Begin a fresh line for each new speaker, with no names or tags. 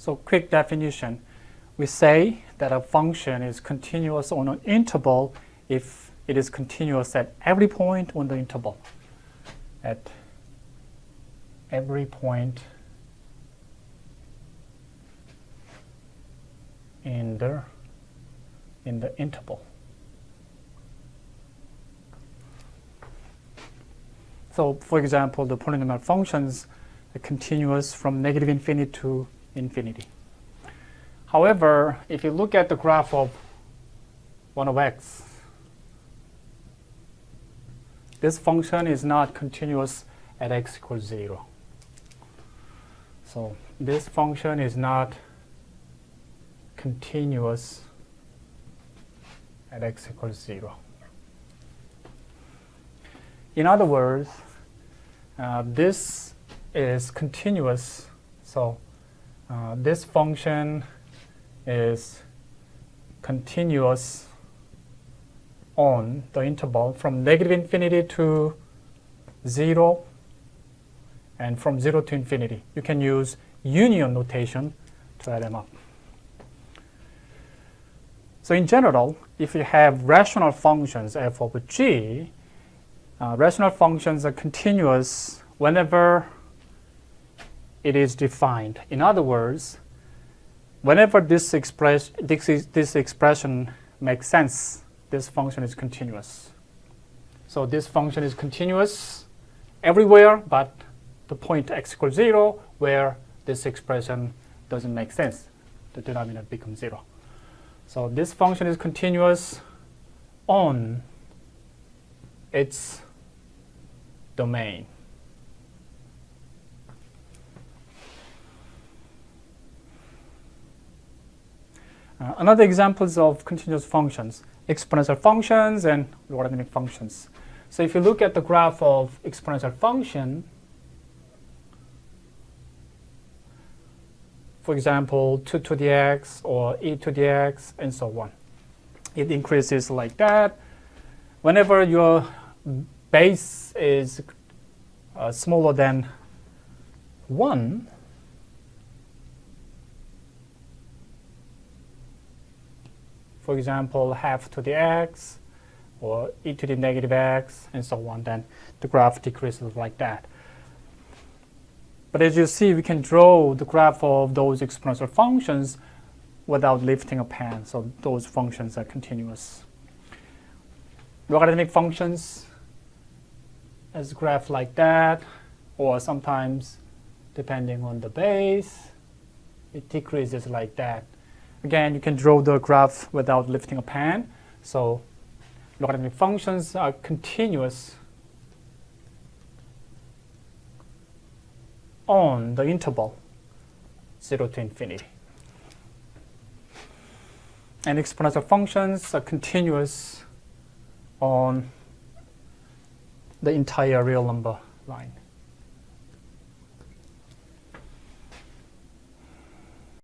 So quick definition. We say that a function is continuous on an interval if it is continuous at every point on the interval. At every point in the interval. So for example, the polynomial functions are continuous from negative infinity to infinity. However, if you look at the graph of 1 of x, this function is not continuous at x equals 0. So this function is not continuous at x equals 0. In other words, this is continuous. So this function is continuous on the interval from negative infinity to 0 and from 0 to infinity. You can use union notation to add them up. So in general, if you have rational functions f of g, rational functions are continuous whenever it is defined. In other words, whenever this expression makes sense, this function is continuous. So this function is continuous everywhere but the point x equals 0 where this expression doesn't make sense. The denominator becomes 0. So this function is continuous on its domain. Another examples of continuous functions, exponential functions and logarithmic functions. So if you look at the graph of exponential function, for example, 2 to the x or e to the x and so on. It increases like that. Whenever your base is smaller than 1, for example, half to the x or e to the negative x and so on, then the graph decreases like that. But as you see, we can draw the graph of those exponential functions without lifting a pen. So those functions are continuous. Logarithmic functions as a graph like that, or sometimes, depending on the base, it decreases like that. Again, you can draw the graph without lifting a pen. So logarithmic functions are continuous on the interval 0 to infinity. And exponential functions are continuous on the entire real number line.